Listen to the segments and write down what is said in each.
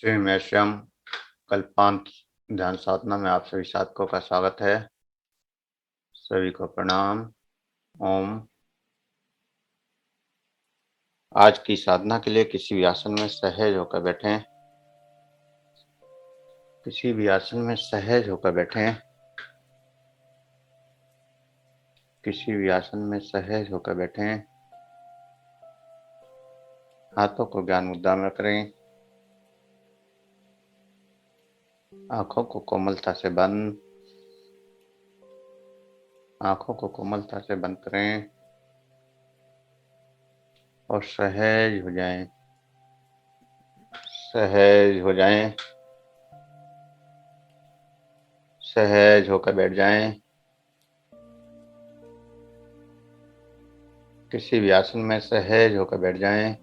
श्री मैश्यम कल्पांत ध्यान साधना में आप सभी साधकों का स्वागत है। सभी को प्रणाम। ओम। आज की साधना के लिए किसी भी आसन में सहज होकर बैठें। किसी भी आसन में सहज होकर बैठें। किसी भी आसन में सहज होकर बैठें। हाथों को ज्ञान मुद्रा में करें। आंखों को कोमलता से बंद करें और सहज हो जाएं। सहज हो जाएं। सहज होकर बैठ जाएं। किसी भी आसन में सहज होकर बैठ जाएं।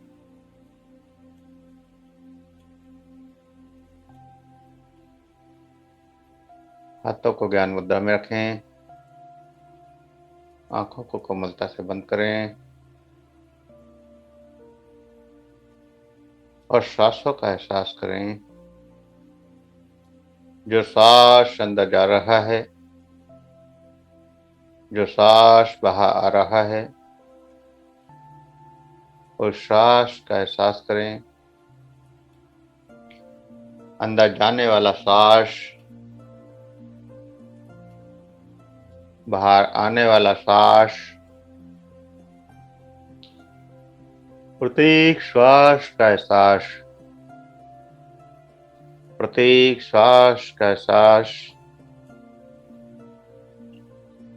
हाथों को ज्ञान मुद्रा में रखें। आंखों को कोमलता से बंद करें और सांसों का एहसास करें। जो सांस अंदर जा रहा है, जो सांस बाहर आ रहा है, उस सांस का एहसास करें। अंदर जाने वाला सांस, बाहर आने वाला सांस, प्रत्येक श्वास का एहसास, प्रत्येक श्वास का एहसास,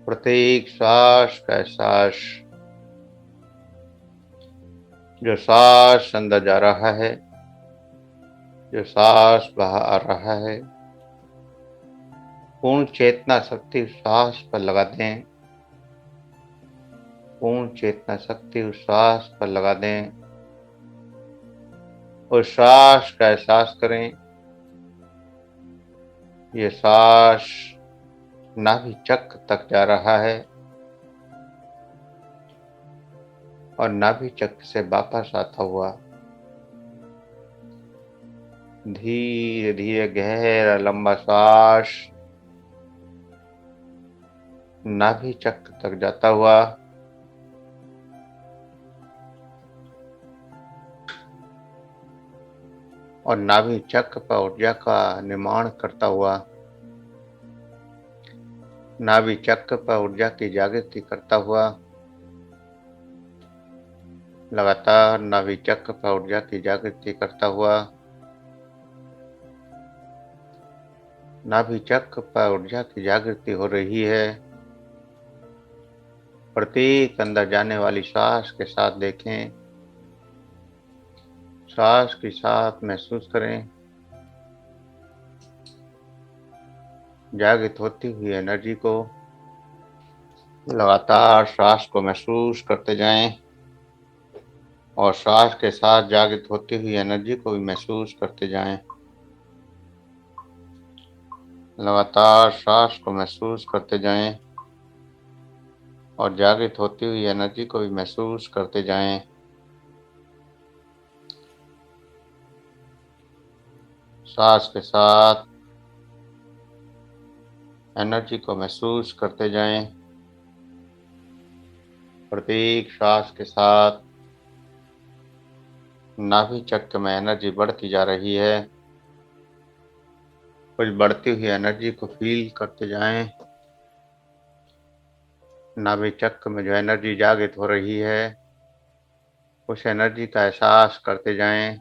प्रत्येक श्वास का एहसास। जो सांस अंदर जा रहा है, जो सांस बाहर आ रहा है, पूर्ण चेतना शक्ति उस सांस पर लगा दें। पूर्ण चेतना शक्ति उस सांस पर लगा दें। उस सांस का एहसास करें। ये सांस नाभि चक्र तक जा रहा है और नाभि चक्र से वापस आता हुआ धीरे धीरे गहरा लंबा सांस नाभि चक्र तक जाता हुआ और नाभि चक्र पर ऊर्जा का निर्माण करता हुआ, नाभि चक्र पर ऊर्जा की जागृति करता हुआ, लगातार नाभि चक्र पर ऊर्जा की जागृति करता हुआ, नाभि चक्र पर ऊर्जा की जागृति हो रही है। प्रत्येक अंदर जाने वाली सांस के साथ देखें। सांस के साथ महसूस करें। जागृत होती हुई एनर्जी को लगातार सांस को महसूस करते जाएं और सांस के साथ जागृत होती हुई एनर्जी को भी महसूस करते जाएं। लगातार सांस को महसूस करते जाएं और जागृत होती हुई एनर्जी को भी महसूस करते जाएं। सांस के साथ एनर्जी को महसूस करते जाएं। प्रत्येक सांस के साथ नाभि चक्र में एनर्जी बढ़ती जा रही है। कुछ बढ़ती हुई एनर्जी को फील करते जाएं। नाभि चक्र में जो एनर्जी जागृत हो रही है, उस एनर्जी का एहसास करते जाएं।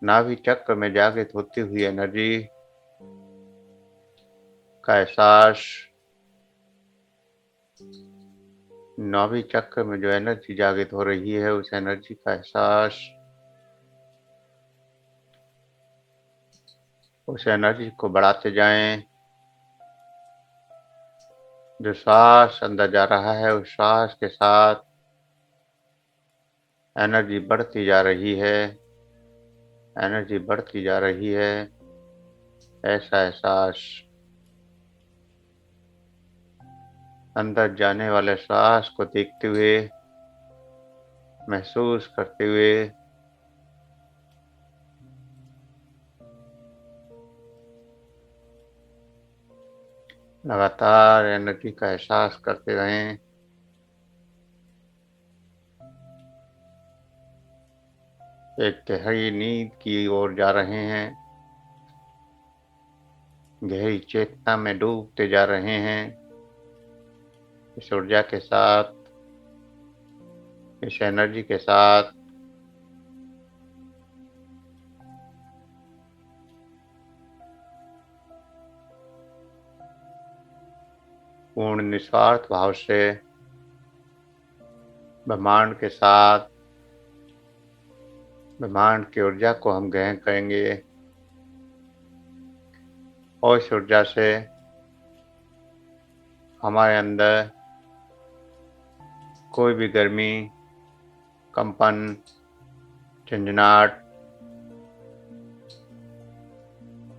नाभि चक्र में जागृत होती हुई एनर्जी का एहसास, नाभि चक्र में जो एनर्जी जागृत हो रही है, उस एनर्जी का एहसास, उस एनर्जी को बढ़ाते जाएं। जो सांस अंदर जा रहा है, उस सांस के साथ एनर्जी बढ़ती जा रही है। एनर्जी बढ़ती जा रही है, ऐसा एहसास। अंदर जाने वाले सांस को देखते हुए, महसूस करते हुए लगातार एनर्जी का एहसास करते रहें। एक गहरी नींद की ओर जा रहे हैं, गहरी चेतना में डूबते जा रहे हैं। इस ऊर्जा के साथ, इस एनर्जी के साथ पूर्ण निस्वार्थ भाव से ब्रह्मांड के साथ, ब्रह्मांड की ऊर्जा को हम ग्रहण करेंगे और इस ऊर्जा से हमारे अंदर कोई भी गर्मी, कंपन, झंझनाहट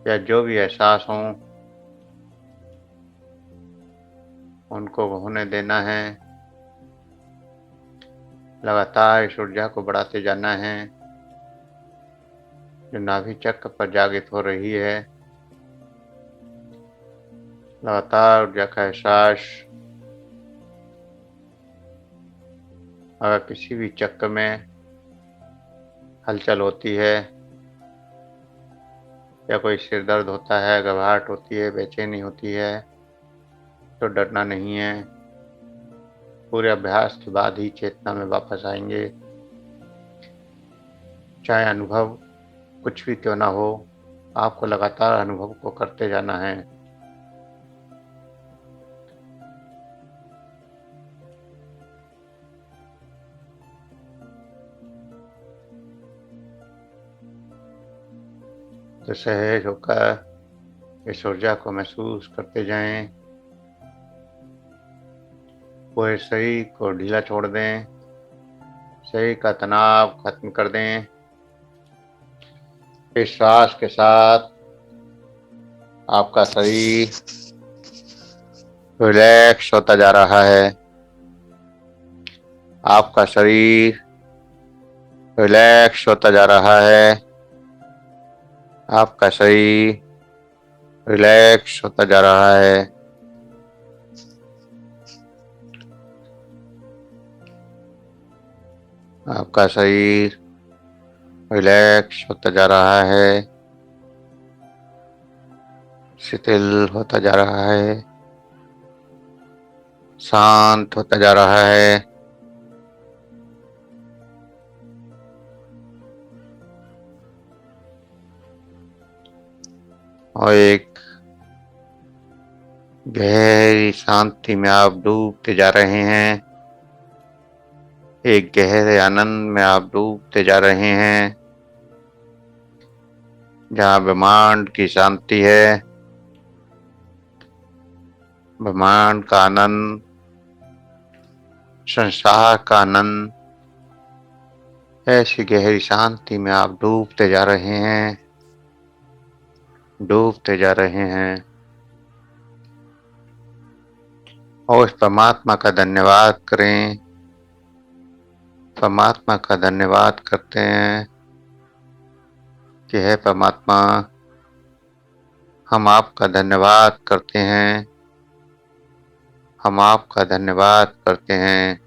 या जो भी एहसास हों, उनको होने देना है। लगातार इस ऊर्जा को बढ़ाते जाना है जो नाभि चक्र पर जागृत हो रही है। लगातार ऊर्जा का एहसास। अगर किसी भी चक्र में हलचल होती है या कोई सिर दर्द होता है, घबराहट होती है, बेचैनी होती है, तो डरना नहीं है। पूरे अभ्यास के बाद ही चेतना में वापस आएंगे। चाहे अनुभव कुछ भी क्यों ना हो, आपको लगातार अनुभव को करते जाना है। तो सहज होकर इस ऊर्जा को महसूस करते जाएं। पूरे शरीर को ढीला छोड़ दें, शरीर का तनाव खत्म कर दें। इस श्वास के साथ आपका शरीर रिलैक्स होता जा रहा है। आपका शरीर रिलैक्स होता जा रहा है। आपका शरीर रिलैक्स होता जा रहा है। आपका शरीर रिलैक्स होता जा रहा है, शिथिल होता जा रहा है, शांत होता जा रहा है। और एक गहरी शांति में आप डूबते जा रहे हैं। एक गहरे आनंद में आप डूबते जा रहे हैं, जहाँ ब्रह्मांड की शांति है, ब्रह्मांड का आनंद, संसार का आनंद। ऐसी गहरी शांति में आप डूबते जा रहे हैं, डूबते जा रहे हैं। और उस परमात्मा का धन्यवाद करें। परमात्मा का धन्यवाद करते हैं कि हे परमात्मा, हम आपका धन्यवाद करते हैं, हम आपका धन्यवाद करते हैं।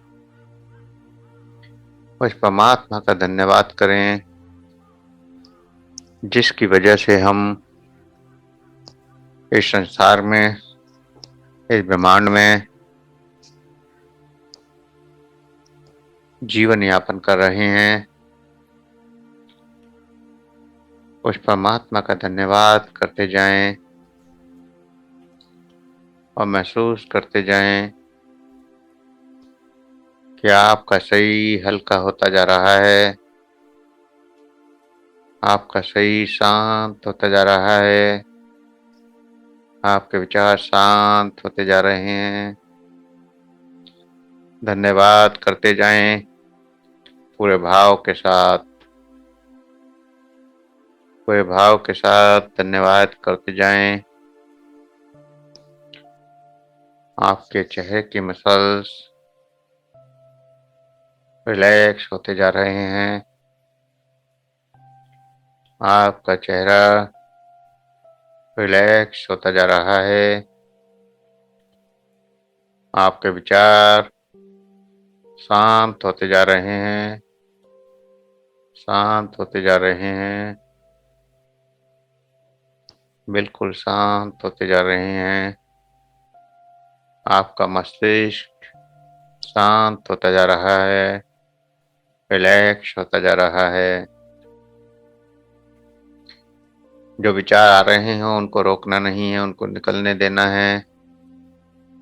उस परमात्मा का धन्यवाद करें जिसकी वजह से हम इस संसार में, इस ब्रह्मांड में जीवन यापन कर रहे हैं। उस परमात्मा का धन्यवाद करते जाएं और महसूस करते जाएं कि आपका शरीर हल्का होता जा रहा है, आपका शरीर शांत होता जा रहा है, आपके विचार शांत होते जा रहे हैं। धन्यवाद करते जाएं पूरे भाव के साथ, पूरे भाव के साथ धन्यवाद करते जाएं। आपके चेहरे की मसल्स रिलैक्स होते जा रहे हैं। आपका चेहरा रिलैक्स होता जा रहा है। आपके विचार शांत होते जा रहे हैं, शांत होते जा रहे हैं, बिल्कुल शांत होते जा रहे हैं। आपका मस्तिष्क शांत होता जा रहा है, रिलैक्स होता जा रहा है। जो विचार आ रहे हैं उनको रोकना नहीं है, उनको निकलने देना है,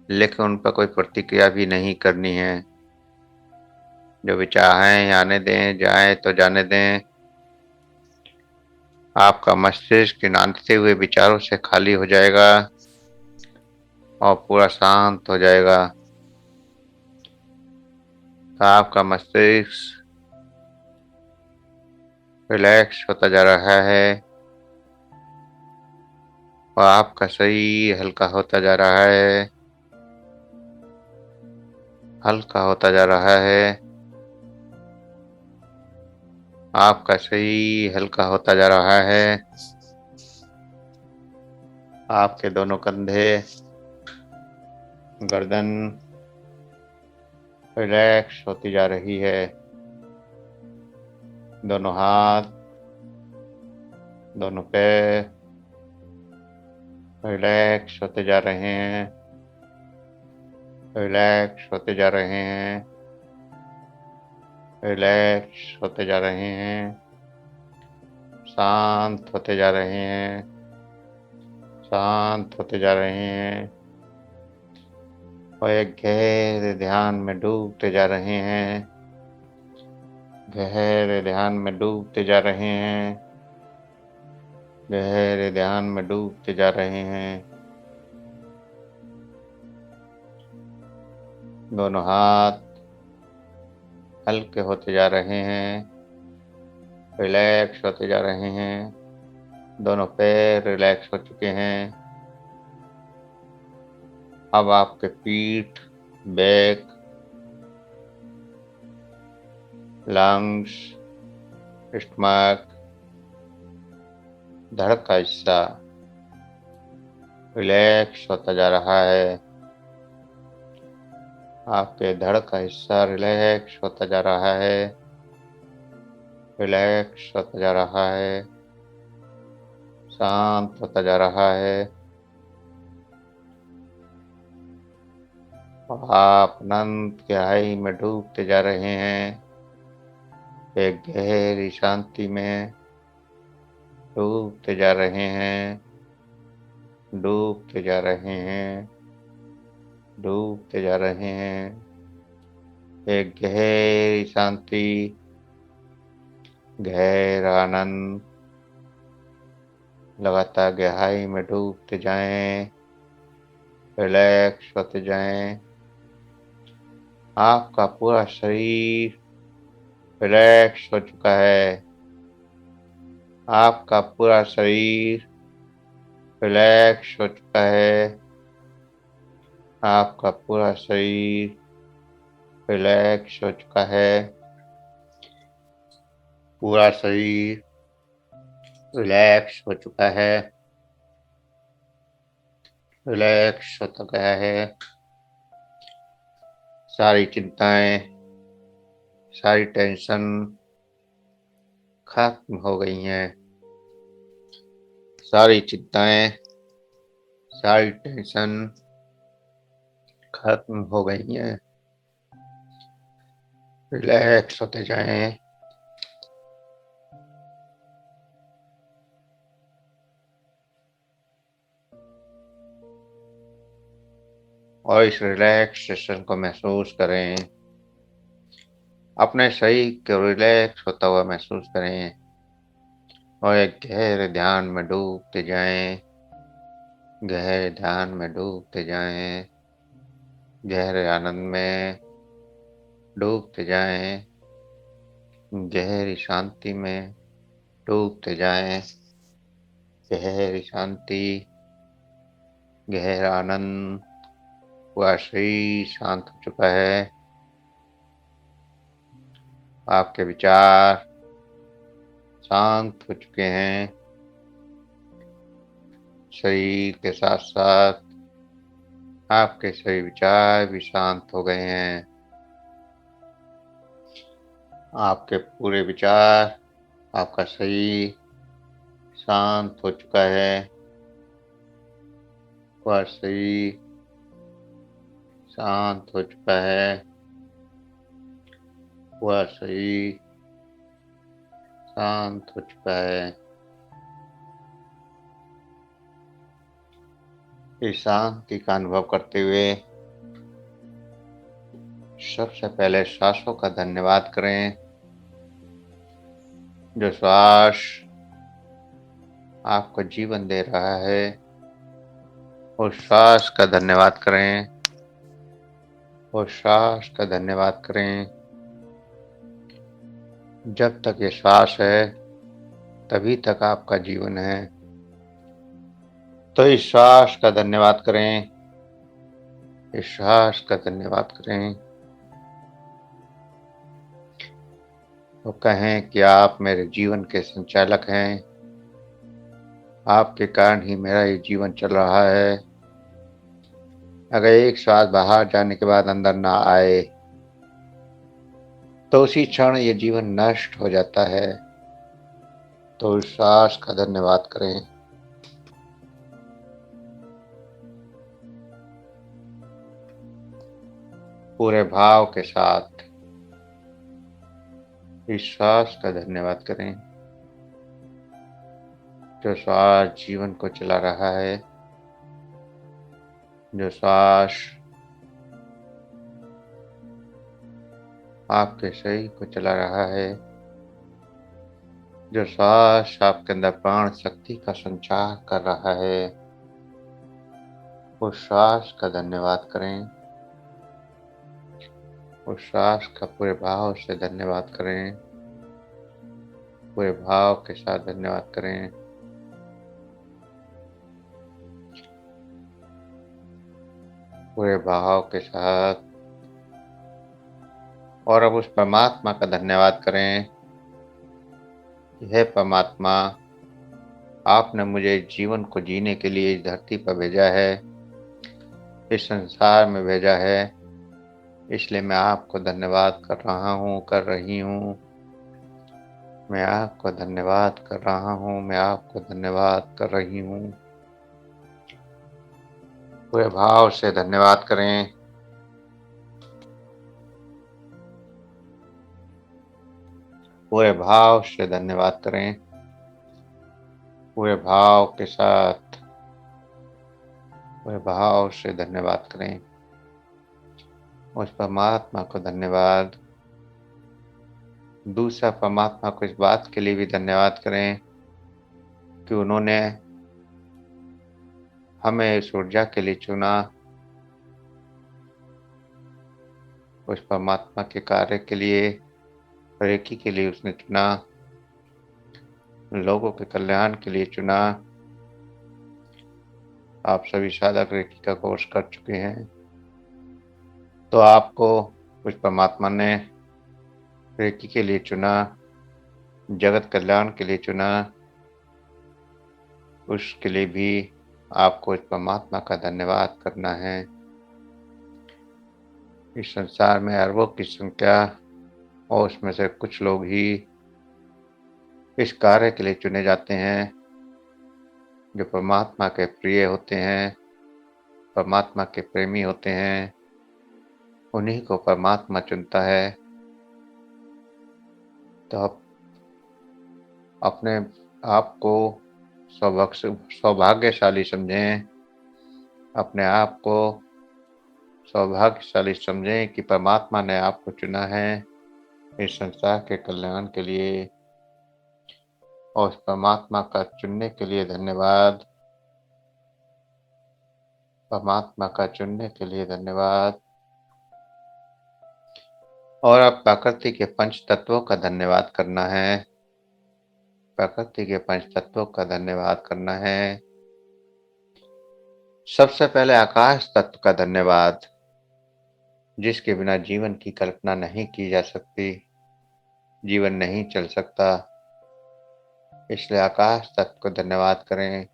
लेकिन उन पर कोई प्रतिक्रिया भी नहीं करनी है। जो विचार आए आने दें, जाए तो जाने दें। आपका मस्तिष्क इन आते हुए विचारों से खाली हो जाएगा और पूरा शांत हो जाएगा। तो आपका मस्तिष्क रिलैक्स होता जा रहा है और आपका शरीर हल्का होता जा रहा है, हल्का होता जा रहा है। आपका शरीर हल्का होता जा रहा है। आपके दोनों कंधे, गर्दन रिलैक्स होती जा रही है। दोनों हाथ, दोनों पैर रिलैक्स होते जा रहे हैं, रिलैक्स होते जा रहे हैं, रिलैक्स होते जा रहे हैं, शांत होते जा रहे हैं, शांत होते जा रहे हैं और एक गहरे ध्यान में डूबते जा रहे हैं, गहरे ध्यान में डूबते जा रहे हैं, गहरे ध्यान में डूबते जा रहे हैं। दोनों हाथ हल्के होते जा रहे हैं, रिलैक्स होते जा रहे हैं। दोनों पैर रिलैक्स हो चुके हैं। अब आपके पीठ, बैक, लंग्स, स्टमक, धड़ का हिस्सा रिलैक्स होता जा रहा है। आपके धड़ का हिस्सा रिलैक्स होता जा रहा है, रिलैक्स होता जा रहा है, शांत होता जा रहा है। आप अनंत गहराई में डूबते जा रहे हैं, एक गहरी शांति में डूबते जा रहे हैं, डूबते जा रहे हैं, डूबते जा रहे हैं। एक गहरी शांति, गहरा आनंद। लगातार गहराई में डूबते जाएं, रिलैक्स होते जाएं। आपका पूरा शरीर रिलैक्स हो चुका है। आपका पूरा शरीर रिलैक्स हो चुका है। आपका पूरा शरीर रिलैक्स हो चुका है। पूरा शरीर रिलैक्स हो चुका है, रिलैक्स होता गया है। सारी चिंताएं, सारी टेंशन खत्म हो गई हैं। सारी चिंताएं, सारी टेंशन खत्म हो गई हैं। रिलैक्स होते जाएं। और इस रिलैक्सेशन को महसूस करें। अपने शरीर को रिलैक्स होता हुआ महसूस करें और एक गहरे ध्यान में डूबते जाएं, गहरे ध्यान में डूबते जाएं, गहरे आनंद में डूबते जाएं, गहरी शांति में डूबते जाएं। गहरी शांति, गहरा आनंद। पूरा शरीर शांत हो चुका है। आपके विचार शांत हो चुके हैं। शरीर के साथ साथ आपके सभी विचार भी शांत हो गए हैं। आपके पूरे विचार, आपका शरीर शांत हो चुका है। वह शरीर शांत हो चुका है। वह शरीर शांत हो चुका है। इस शांति का अनुभव करते हुए सबसे पहले श्वासों का धन्यवाद करें। जो श्वास आपको जीवन दे रहा है, उस श्वास का धन्यवाद करें। उस श्वास का धन्यवाद करें। जब तक ये श्वास है, तभी तक आपका जीवन है। तो इस श्वास का धन्यवाद करें। इस श्वास का धन्यवाद करें। तो कहें कि आप मेरे जीवन के संचालक हैं। आपके कारण ही मेरा ये जीवन चल रहा है। अगर एक श्वास बाहर जाने के बाद अंदर ना आए, तो उसी क्षण ये जीवन नष्ट हो जाता है। तो इस श्वास का धन्यवाद करें। पूरे भाव के साथ इस श्वास का धन्यवाद करें। जो श्वास जीवन को चला रहा है, जो श्वास आपके शरीर को चला रहा है, जो श्वास आपके अंदर प्राण शक्ति का संचार कर रहा है, उस श्वास का धन्यवाद करें। उस श्वास का पूरे भाव से धन्यवाद करें। पूरे भाव के साथ धन्यवाद करें। पूरे भाव के साथ। और अब उस परमात्मा का धन्यवाद करें। हे परमात्मा, आपने मुझे जीवन को जीने के लिए इस धरती पर भेजा है, इस संसार में भेजा है। इसलिए मैं आपको धन्यवाद कर रहा हूँ, कर रही हूँ। मैं आपको धन्यवाद कर रहा हूँ, मैं आपको धन्यवाद कर रही हूँ। पूरे भाव से धन्यवाद करें। पूरे भाव से धन्यवाद करें। पूरे भाव के साथ, पूरे भाव से धन्यवाद करें। उस परमात्मा को धन्यवाद। दूसरा, परमात्मा को इस बात के लिए भी धन्यवाद करें कि उन्होंने हमें इस ऊर्जा के लिए चुना। उस परमात्मा के कार्य के लिए, रेकी के लिए उसने चुना, लोगों के कल्याण के लिए चुना। आप सभी साधक रेकी का कोर्स कर चुके हैं, तो आपको उस परमात्मा ने रेकी के लिए चुना, जगत कल्याण के लिए चुना। उसके लिए भी आपको इस परमात्मा का धन्यवाद करना है। इस संसार में अरबों की संख्या, और उसमें से कुछ लोग ही इस कार्य के लिए चुने जाते हैं, जो परमात्मा के प्रिय होते हैं, परमात्मा के प्रेमी होते हैं। उन्हीं को परमात्मा चुनता है। तो आप अपने आप को सौभाग्यशाली समझें। अपने आप को सौभाग्यशाली समझें कि परमात्मा ने आपको चुना है इस संसार के कल्याण के लिए। और उस परमात्मा का चुनने के लिए धन्यवाद। परमात्मा का चुनने के लिए धन्यवाद। और अब प्रकृति के पंच तत्वों का धन्यवाद करना है। प्रकृति के पंच तत्वों का धन्यवाद करना है। सबसे पहले आकाश तत्व का धन्यवाद, जिसके बिना जीवन की कल्पना नहीं की जा सकती, जीवन नहीं चल सकता। इसलिए आकाश तत्व को धन्यवाद करें।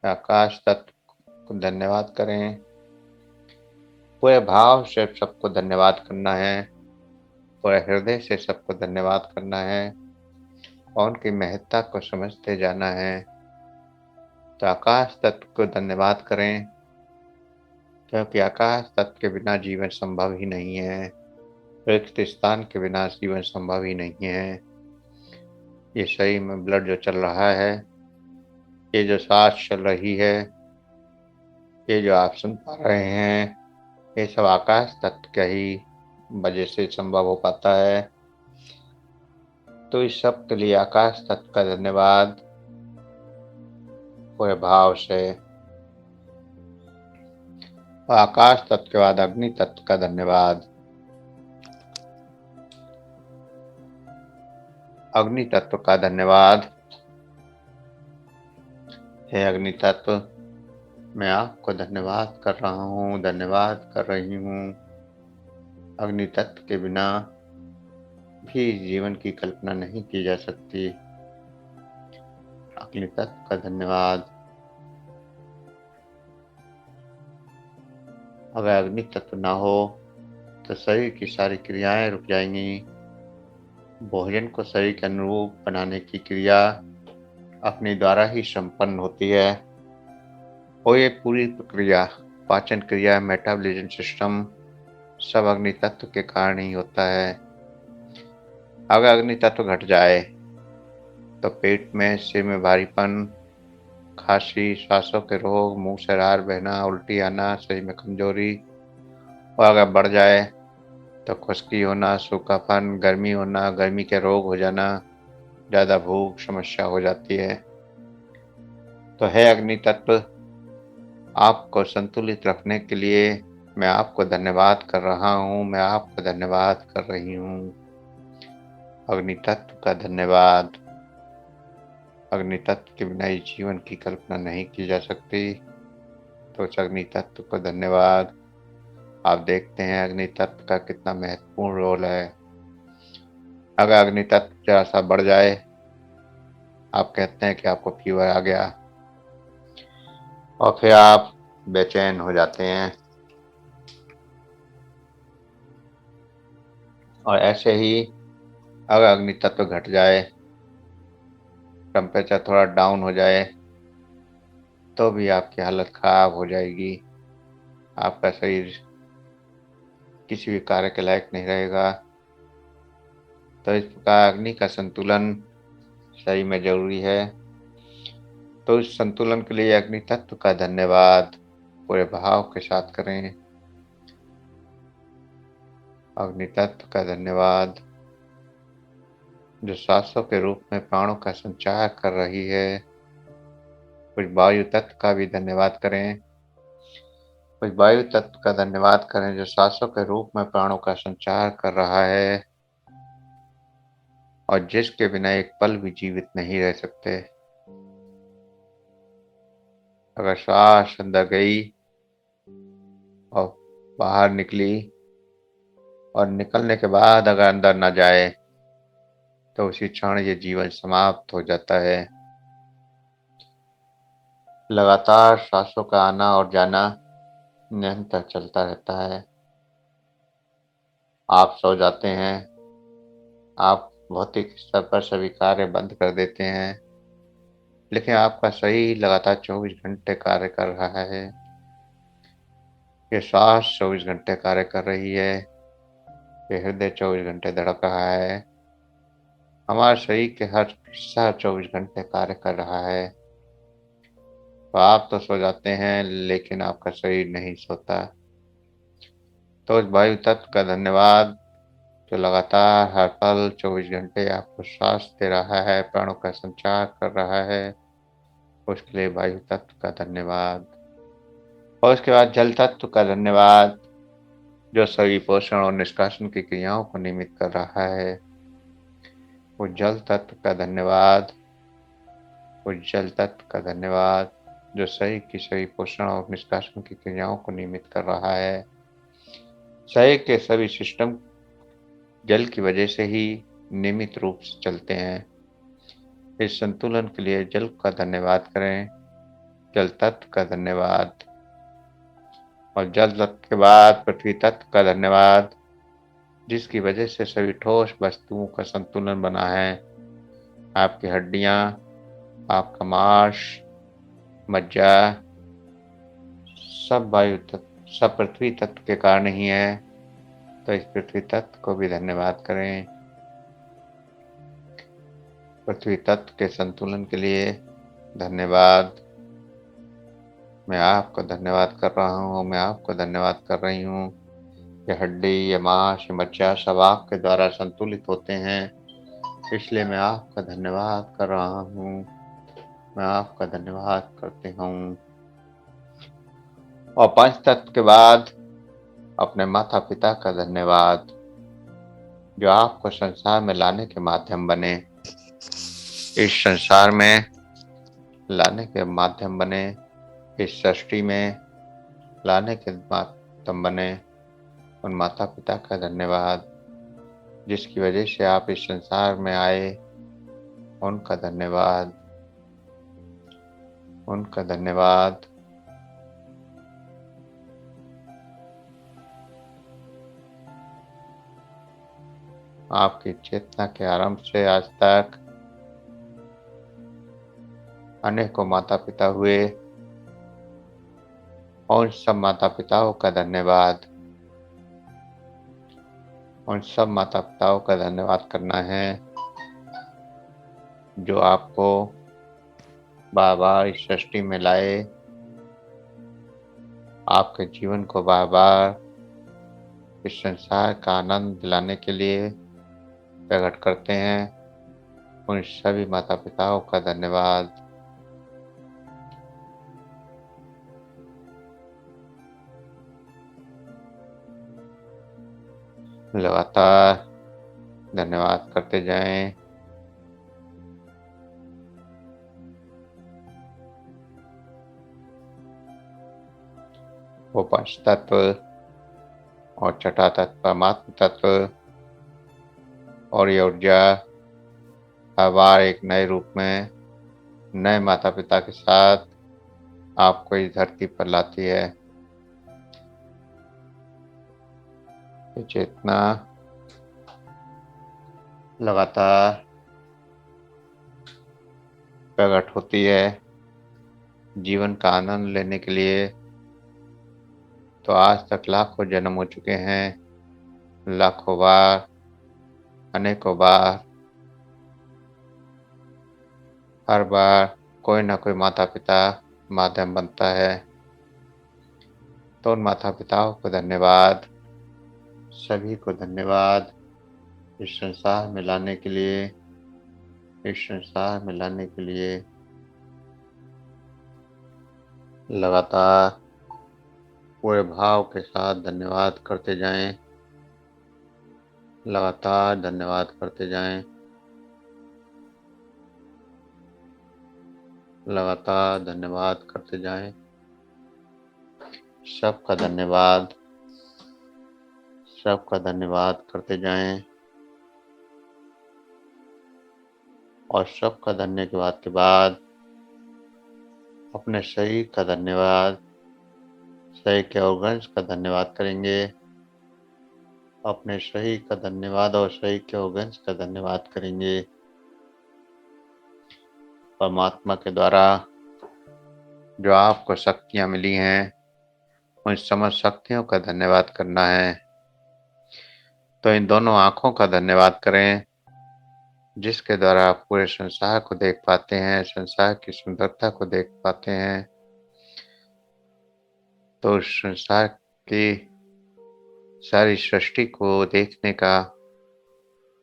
आकाश तत्व को धन्यवाद करें। पूरे भाव से सबको धन्यवाद करना है, पूरे हृदय से सबको धन्यवाद करना है और उनकी महत्ता को समझते जाना है। तो आकाश तत्व को धन्यवाद करें, क्योंकि आकाश तत्व के बिना जीवन संभव ही नहीं है। रिक्त स्थान के बिना जीवन संभव ही नहीं है। ये शरीर में ब्लड जो चल रहा है, ये जो सांस चल रही है, ये जो आप सुन पा रहे हैं, ये सब आकाश तत्व के ही वजह से संभव हो पाता है। तो इस सब के लिए आकाश तत्व का धन्यवाद पूरे भाव से। और आकाश तत्व के बाद अग्नि तत्व का धन्यवाद। अग्नि तत्व का धन्यवाद। हे अग्नि तत्व, मैं आपको धन्यवाद कर रहा हूँ, धन्यवाद कर रही हूँ। अग्नि तत्व के बिना भी जीवन की कल्पना नहीं की जा सकती। अग्नि तत्व का धन्यवाद। अगर अग्नि तत्व ना हो तो शरीर की सारी क्रियाएं रुक जाएंगी। भोजन को शरीर के अनुरूप बनाने की क्रिया अपने द्वारा ही संपन्न होती है और ये पूरी प्रक्रिया, पाचन क्रिया, मेटाबॉलिज्म सिस्टम सब अग्नि तत्व के कारण ही होता है। अगर अग्नि तत्व घट जाए तो पेट में, सिर में भारीपन, खांसी, सांसों के रोग, मुंह से रार बहना, उल्टी आना, शरीर में कमजोरी, और अगर बढ़ जाए तो खुश्की होना, सूखापन, गर्मी होना, गर्मी के रोग हो जाना, ज़्यादा भूख समस्या हो जाती है। तो है अग्नि तत्व, आपको संतुलित रखने के लिए मैं आपको धन्यवाद कर रहा हूँ, मैं आपको धन्यवाद कर रही हूँ। अग्नि तत्व का धन्यवाद। अग्नि तत्व के बिना इस जीवन की कल्पना नहीं की जा सकती। तो उस अग्नि तत्व को धन्यवाद। आप देखते हैं अग्नि तत्व का कितना महत्वपूर्ण रोल है। अगर अग्नि तत्व जरा सा बढ़ जाए, आप कहते हैं कि आपको फीवर आ गया और फिर आप बेचैन हो जाते हैं। और ऐसे ही अगर अग्नि तत्व घट जाए, टेम्परेचर थोड़ा डाउन हो जाए, तो भी आपकी हालत खराब हो जाएगी। आपका शरीर किसी भी कार्य के लायक नहीं रहेगा। तो इस प्रकार अग्नि का संतुलन शरीर में जरूरी है। तो इस संतुलन के लिए अग्नि तत्व का धन्यवाद पूरे भाव के साथ करें। अग्नि तत्व का धन्यवाद, जो सांसों के रूप में प्राणों का संचार कर रही है। कुछ वायु तत्व का भी धन्यवाद करें। कुछ वायु तत्व का धन्यवाद करें, जो सांसों के रूप में प्राणों का संचार कर रहा है और जिसके बिना एक पल भी जीवित नहीं रह सकते। अगर सांस अंदर गई और बाहर निकली और निकलने के बाद अगर अंदर न जाए, तो उसी क्षण ये जीवन समाप्त हो जाता है। लगातार सांसों का आना और जाना निरंतर चलता रहता है। आप सो जाते हैं, आप भौतिक स्तर पर सभी कार्य बंद कर देते हैं, लेकिन आपका शरीर लगातार 24 घंटे कार्य कर रहा है। ये सांस 24 घंटे कार्य कर रही है, ये हृदय 24 घंटे धड़क रहा है, हमारे शरीर के हर हिस्सा 24 घंटे कार्य कर रहा है। तो आप तो सो जाते हैं, लेकिन आपका शरीर नहीं सोता। तो इस वायु तत्व का धन्यवाद, जो लगातार हर पल 24 घंटे आपको सांस दे रहा है, प्राणों का संचार कर रहा है, उसके लिए वायु तत्व का धन्यवाद। और उसके बाद जल तत्व का धन्यवाद, जो सभी पोषण और निष्कासन की क्रियाओं को नियमित कर रहा है। उस जल तत्व का धन्यवाद। उस जल तत्व का धन्यवाद, जो शरीर की सभी पोषण और निष्कासन की क्रियाओं को नियमित कर रहा है। शरीर के सभी सिस्टम जल की वजह से ही नियमित रूप से चलते हैं। इस संतुलन के लिए जल का धन्यवाद करें, जल तत्व का धन्यवाद। और जल तत्व के बाद पृथ्वी तत्व का धन्यवाद, जिसकी वजह से सभी ठोस वस्तुओं का संतुलन बना है। आपकी हड्डियां, आपका मांस, मज्जा, सब वायु तत्व, सब पृथ्वी तत्व के कारण ही है। तो इस पृथ्वी तत्व को भी धन्यवाद करें। पृथ्वी तत्व के संतुलन के लिए धन्यवाद। मैं आपको धन्यवाद कर रहा हूँ, मैं आपको धन्यवाद कर रही हूँ। ये हड्डी, ये मांस, ये मज्जा सब आपके द्वारा संतुलित होते हैं, इसलिए मैं आपका धन्यवाद कर रहा हूँ। मैं आपका धन्यवाद करती हूँ। और पंच तत्व के बाद अपने माता पिता का धन्यवाद, जो आपको संसार में लाने के माध्यम बने, इस संसार में लाने के माध्यम बने, इस सृष्टि में लाने के माध्यम बने। उन माता पिता का धन्यवाद, जिसकी वजह से आप इस संसार में आए, उनका धन्यवाद, उनका धन्यवाद। आपकी चेतना के आरंभ से आज तक अनेकों माता पिता हुए, और सब माता पिताओं का धन्यवाद। उन सब माता पिताओं का धन्यवाद करना है, जो आपको बार बार इस सृष्टि में लाए, आपके जीवन को बार बार इस संसार का आनंद दिलाने के लिए प्रकट करते हैं। उन सभी माता पिताओं का धन्यवाद। लगातार धन्यवाद करते जाएं। वो पंच तत्व और छठा तत्व परमात्म तत्व और ये ऊर्जा हर बार एक नए रूप में, नए माता पिता के साथ आपको इस धरती पर लाती है। ये चेतना लगातार प्रकट होती है जीवन का आनंद लेने के लिए। तो आज तक लाखों जन्म हो चुके हैं, लाखों बार, अनेकों बार। हर बार कोई ना कोई माता पिता माध्यम बनता है। तो उन माता पिताओं को धन्यवाद, सभी को धन्यवाद, इस संसार में लाने के लिए, इस संसार में लाने के लिए। लगातार पूरे भाव के साथ धन्यवाद करते जाएं। लगातार धन्यवाद करते जाएं। लगातार धन्यवाद करते जाएं। सबका धन्यवाद, सबका धन्यवाद करते जाएं। और सबका धन्यवाद के बाद अपने शरीर का धन्यवाद, शरीर के ऑर्गन्स का धन्यवाद करेंगे। अपने शरीर का धन्यवाद और शरीर के ऑर्गन्स का धन्यवाद करेंगे। परमात्मा के द्वारा जो आपको शक्तियां मिली हैं, उन समस्त शक्तियों का धन्यवाद करना है। तो इन दोनों आँखों का धन्यवाद करें, जिसके द्वारा आप पूरे संसार को देख पाते हैं, संसार की सुंदरता को देख पाते हैं। तो उस संसार की सारी सृष्टि को देखने का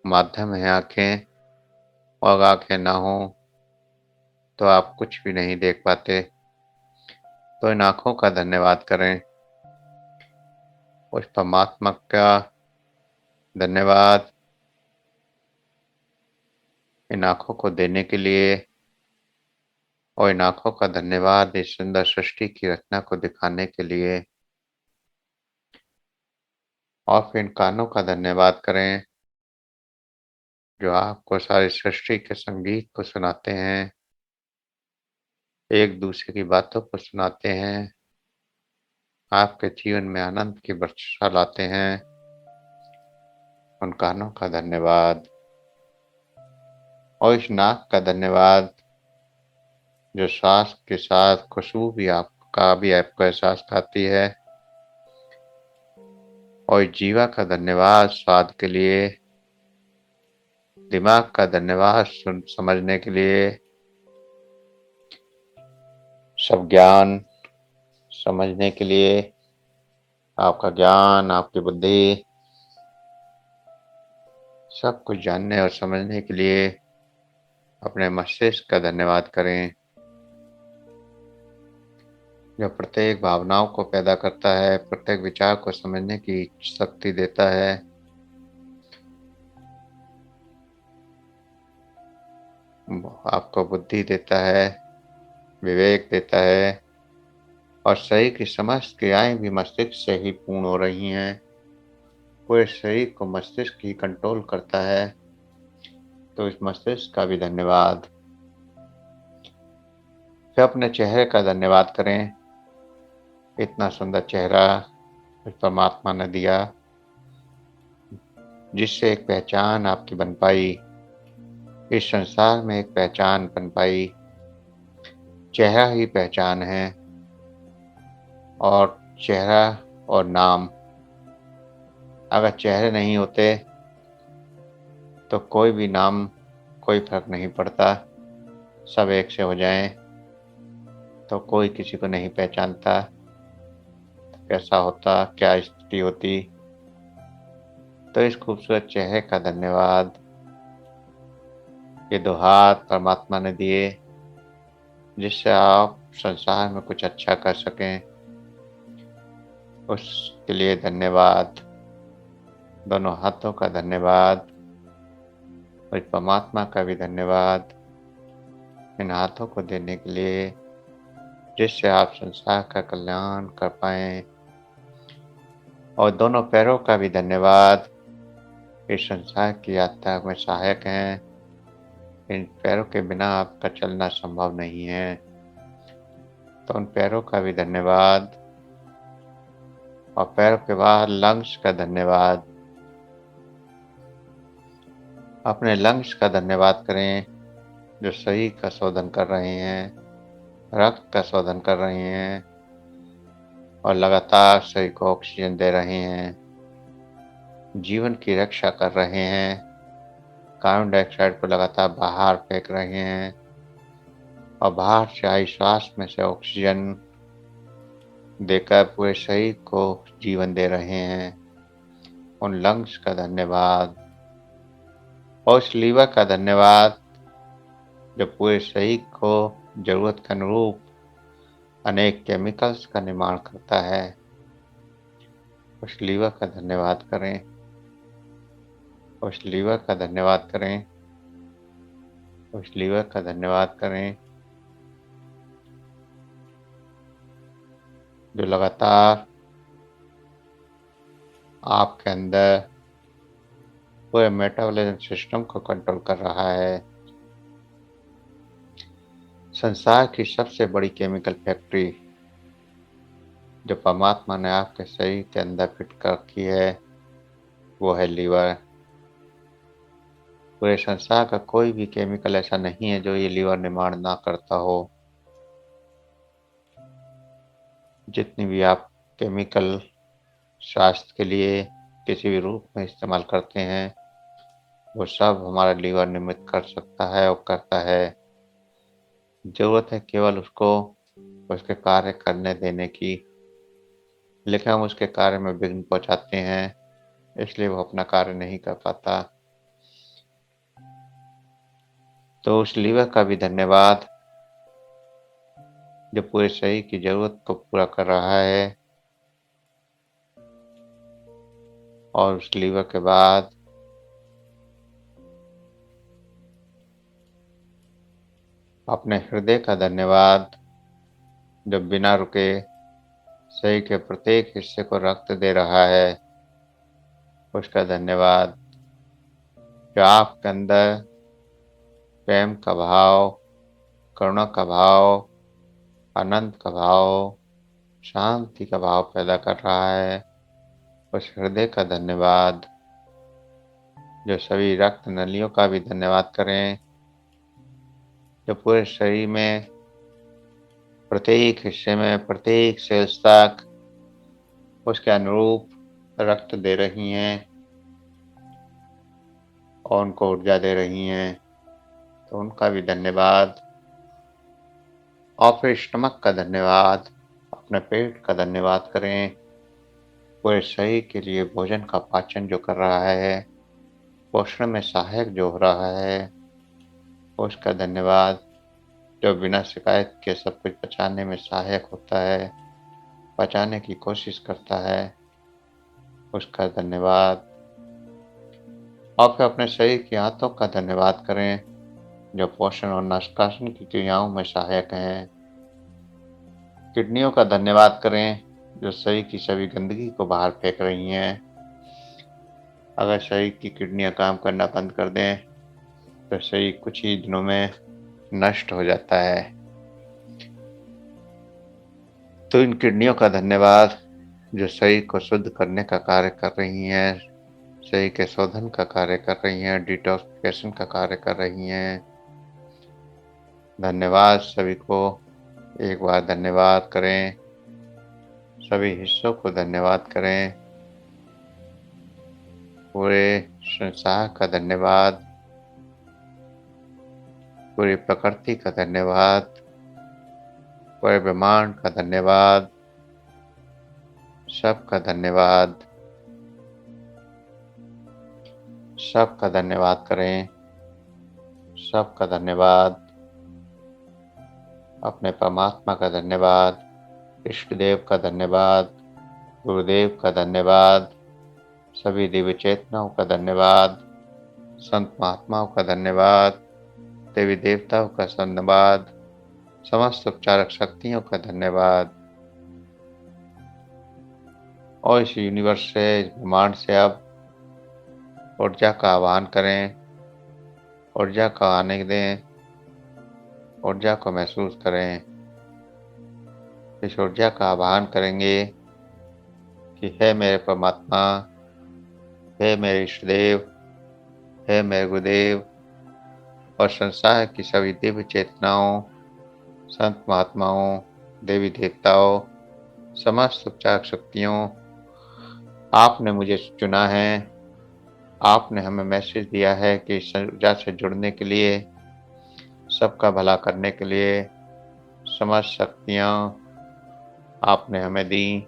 माध्यम है आँखें, और आँखें ना हो तो आप कुछ भी नहीं देख पाते। तो इन आँखों का धन्यवाद करें, उस परमात्मा का धन्यवाद इन आँखों को देने के लिए, और इन आँखों का धन्यवाद इस सुंदर सृष्टि की रचना को दिखाने के लिए। और फिर इन कानों का धन्यवाद करें, जो आपको सारी सृष्टि के संगीत को सुनाते हैं, एक दूसरे की बातों को सुनाते हैं, आपके जीवन में आनंद की वर्षा लाते हैं, उन कानों का धन्यवाद और इस नाक का धन्यवाद जो सांस के साथ खुशबू भी आपका भी आपको एहसास कराती है, और जीवा का धन्यवाद स्वाद के लिए, दिमाग का धन्यवाद समझने के लिए, सब ज्ञान समझने के लिए, आपका ज्ञान, आपकी बुद्धि, सब कुछ जानने और समझने के लिए अपने मस्तिष्क का धन्यवाद करें, जो प्रत्येक भावनाओं को पैदा करता है, प्रत्येक विचार को समझने की शक्ति देता है। आपको बुद्धि देता है, विवेक देता है, और शरीर की समस्त क्रियाएं भी मस्तिष्क से ही पूर्ण हो रही हैं। पूरे शरीर को मस्तिष्क ही कंट्रोल करता है, तो इस मस्तिष्क का भी धन्यवाद। फिर अपने चेहरे का धन्यवाद करें। इतना सुंदर चेहरा उस परमात्मा ने दिया, जिससे एक पहचान आपकी बन पाई, इस संसार में एक पहचान बन पाई। चेहरा ही पहचान है, और चेहरा और नाम, अगर चेहरे नहीं होते तो कोई भी नाम, कोई फर्क नहीं पड़ता। सब एक से हो जाएं तो कोई किसी को नहीं पहचानता। कैसा होता, क्या स्थिति होती। तो इस खूबसूरत चेहरे का धन्यवाद। ये 2 हाथ परमात्मा ने दिए, जिससे आप संसार में कुछ अच्छा कर सकें, उसके लिए धन्यवाद। दोनों हाथों का धन्यवाद, और परमात्मा का भी धन्यवाद इन हाथों को देने के लिए, जिससे आप संसार का कल्याण कर पाएं। और दोनों पैरों का भी धन्यवाद, इस संसार की यात्रा में सहायक हैं। इन पैरों के बिना आपका चलना संभव नहीं है, तो उन पैरों का भी धन्यवाद। और पैरों के बाद लंग्स का धन्यवाद। अपने लंग्स का धन्यवाद करें, जो शरीर का शोधन कर रहे हैं, रक्त का शोधन कर रहे हैं, और लगातार शरीर को ऑक्सीजन दे रहे हैं, जीवन की रक्षा कर रहे हैं, कार्बन डाइऑक्साइड को लगातार बाहर फेंक रहे हैं, और बाहर से आई श्वास में से ऑक्सीजन देकर पूरे शरीर को जीवन दे रहे हैं। उन लंग्स का धन्यवाद, और उस लीवर का धन्यवाद, जो पूरे शरीर को जरूरत के अनुरूप अनेक केमिकल्स का निर्माण करता है। उस लीवर का धन्यवाद करें, उस लीवर का धन्यवाद करें, उस लीवर का धन्यवाद करें, जो लगातार आपके अंदर पूरे मेटाबॉलिज्म सिस्टम को कंट्रोल कर रहा है। संसार की सबसे बड़ी केमिकल फैक्ट्री जो परमात्मा ने आपके शरीर के अंदर फिट कर रखी है, वो है लीवर। पूरे संसार का कोई भी केमिकल ऐसा नहीं है जो ये लीवर निर्माण ना करता हो। जितनी भी आप केमिकल स्वास्थ्य के लिए किसी भी रूप में इस्तेमाल करते हैं, वो सब हमारा लीवर निर्मित कर सकता है और करता है। जरूरत है केवल उसको उसके कार्य करने देने की, लेकिन हम उसके कार्य में विघ्न पहुंचाते हैं, इसलिए वो अपना कार्य नहीं कर पाता। तो उस लीवर का भी धन्यवाद, जो पूरे शरीर की जरूरत को पूरा कर रहा है। और उस लीवर के बाद अपने हृदय का धन्यवाद, जो बिना रुके शरीर के प्रत्येक हिस्से को रक्त दे रहा है, उसका धन्यवाद। जो आपके अंदर प्रेम का भाव, करुणा का भाव, आनंद का भाव, शांति का भाव पैदा कर रहा है, उस हृदय का धन्यवाद। जो सभी रक्त नलियों का भी धन्यवाद करें, जो पूरे शरीर में प्रत्येक हिस्से में प्रत्येक सेल्स तक उसके अनुरूप रक्त दे रही हैं और उनको ऊर्जा दे रही हैं, तो उनका भी धन्यवाद। और फिर स्टमक का धन्यवाद, अपने पेट का धन्यवाद करें। पूरे शरीर के लिए भोजन का पाचन जो कर रहा है, पोषण में सहायक जो हो रहा है, उसका धन्यवाद। जो बिना शिकायत के सब कुछ पचाने में सहायक होता है, पचाने की कोशिश करता है, उसका धन्यवाद। और फिर अपने शरीर की आंतों का धन्यवाद करें, जो पोषण और निष्कासन की क्रियाओं में सहायक हैं। किडनियों का धन्यवाद करें, जो शरीर की सभी गंदगी को बाहर फेंक रही हैं। अगर शरीर की किडनियां काम करना बंद कर दें तो शरीर कुछ ही दिनों में नष्ट हो जाता है। तो इन किडनियों का धन्यवाद, जो शरीर को शुद्ध करने का कार्य कर रही हैं, शरीर के शोधन का कार्य कर रही हैं, डिटॉक्सिफिकेशन का कार्य कर रही हैं। धन्यवाद सभी को, एक बार धन्यवाद करें। सभी हिस्सों को धन्यवाद करें। पूरे संसार का धन्यवाद, पूरी प्रकृति का धन्यवाद, पूरे ब्रह्मांड का धन्यवाद, सबका धन्यवाद। सबका धन्यवाद करें, सबका धन्यवाद। अपने परमात्मा का धन्यवाद, इष्ट देव का धन्यवाद, गुरुदेव का धन्यवाद, सभी दिव्य चेतनाओं का धन्यवाद, संत महात्माओं का धन्यवाद, देवी देवताओं का धन्यवाद, समस्त उपचारक शक्तियों का धन्यवाद। और इस यूनिवर्स से, इस ब्रह्मांड से अब ऊर्जा का आह्वान करें, ऊर्जा का आने दें, ऊर्जा को महसूस करें। इस ऊर्जा का आह्वान करेंगे कि हे मेरे परमात्मा, हे मेरे इष्ट देव, हे मेरे गुरुदेव और संसार की सभी दिव्य चेतनाओं, संत महात्माओं, देवी देवताओं, समस्त उपचारक शक्तियों, आपने मुझे चुना है। आपने हमें मैसेज दिया है कि इस ऊर्जा से जुड़ने के लिए, सबका भला करने के लिए समस्त शक्तियाँ आपने हमें दी।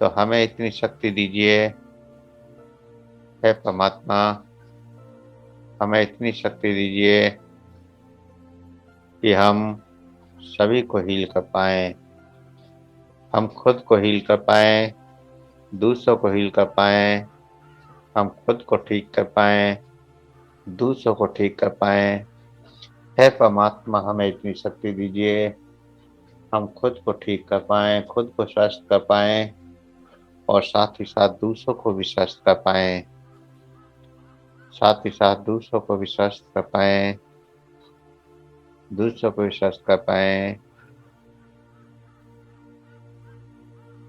तो हमें इतनी शक्ति दीजिए हे परमात्मा, हमें इतनी शक्ति दीजिए कि हम सभी को हील कर पाएँ, हम खुद को हील कर पाएँ, दूसरों को हील कर पाएँ, हम खुद को ठीक कर पाएँ, दूसरों को ठीक कर पाएँ। हे परमात्मा, हमें इतनी शक्ति दीजिए, हम खुद को ठीक कर पाएँ, खुद को स्वस्थ कर पाएँ और साथ ही साथ दूसरों को भी स्वस्थ कर पाएँ, साथ ही साथ दूसरों को भी स्वस्थ कर पाएँ, दूसरों को भी स्वस्थ कर पाएँ।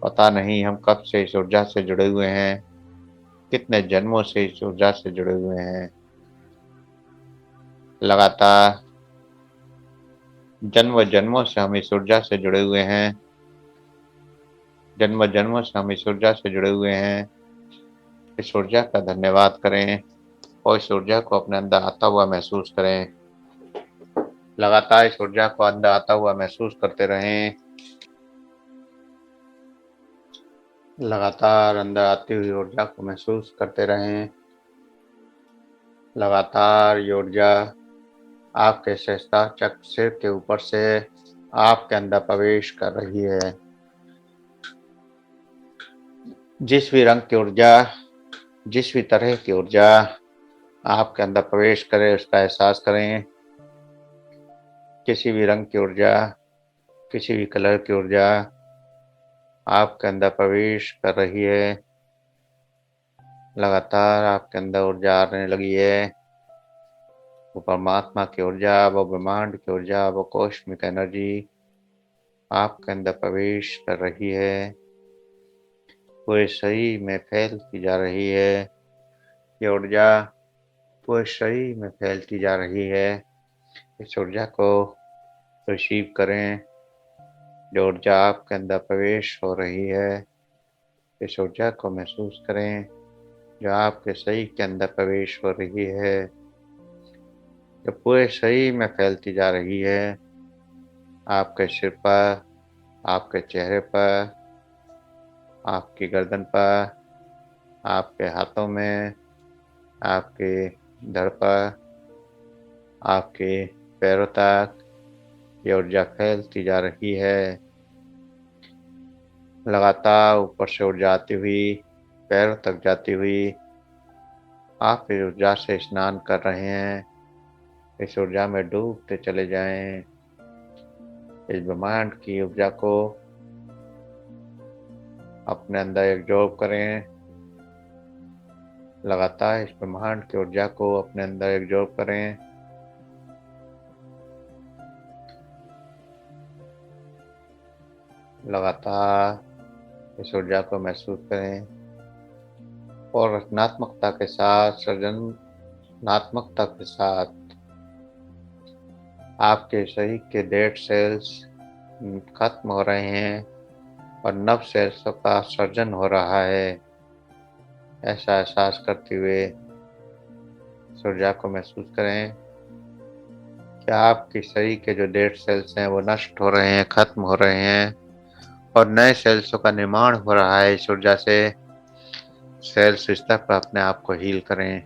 पता नहीं हम कब से इस ऊर्जा से जुड़े हुए हैं, कितने जन्मों से इस ऊर्जा से जुड़े हुए हैं। लगातार जन्म जन्मों से हम इस ऊर्जा से जुड़े हुए हैं, जन्म जन्मों से हम इस ऊर्जा से जुड़े हुए हैं। इस ऊर्जा का धन्यवाद करें और इस ऊर्जा को अपने अंदर आता हुआ महसूस करें। लगातार इस ऊर्जा को अंदर आता हुआ महसूस करते रहें। लगातार अंदर आती हुई ऊर्जा को महसूस करते रहें। लगातार ये ऊर्जा आपके सहस्त्रार चक्र सिर के ऊपर से आपके अंदर प्रवेश कर रही है। जिस भी रंग की ऊर्जा, जिस भी तरह की ऊर्जा आपके अंदर प्रवेश करे, उसका एहसास करें। किसी भी रंग की ऊर्जा, किसी भी कलर की ऊर्जा आपके अंदर प्रवेश कर रही है। लगातार आपके अंदर ऊर्जा आने लगी है। वो परमात्मा की ऊर्जा, वो ब्रह्मांड की ऊर्जा, वो कॉस्मिक एनर्जी आपके अंदर प्रवेश कर रही है, पूरे शरीर में फैलती जा रही है। ये ऊर्जा पूरे शरीर में फैलती जा रही है। इस ऊर्जा को रिसीव करें। जो ऊर्जा आपके अंदर प्रवेश हो रही है, इस ऊर्जा को महसूस करें जो आपके शरीर के अंदर प्रवेश हो रही है, जो पूरे शरीर में फैलती जा रही है। आपके सिर पर, आपके चेहरे पर, आपकी गर्दन पर, आपके हाथों में, आपके धड़ पर, आपके पैरों तक ये ऊर्जा फैलती जा रही है। लगातार ऊपर से ऊर्जा आती हुई, पैरों तक जाती हुई। आप इस ऊर्जा से स्नान कर रहे हैं। इस ऊर्जा में डूबते चले जाएं। इस ब्रह्मांड की ऊर्जा को अपने अंदर एब्जॉर्ब करें। लगातार इस ब्रह्मांड की ऊर्जा को अपने अंदर एब्जॉर्ब करें। लगातार इस ऊर्जा को महसूस करें और रचनात्मकता के साथ, सृजनात्मकता के साथ आपके शरीर के डेड सेल्स खत्म हो रहे हैं और नव सेल्स का सर्जन हो रहा है। ऐसा एहसास करते हुए इस ऊर्जा को महसूस करें कि आपके शरीर के जो डेड सेल्स हैं वो नष्ट हो रहे हैं, खत्म हो रहे हैं और नए सेल्सों का निर्माण हो रहा है। इस ऊर्जा से सेल्स स्तर पर अपने आप को हील करें।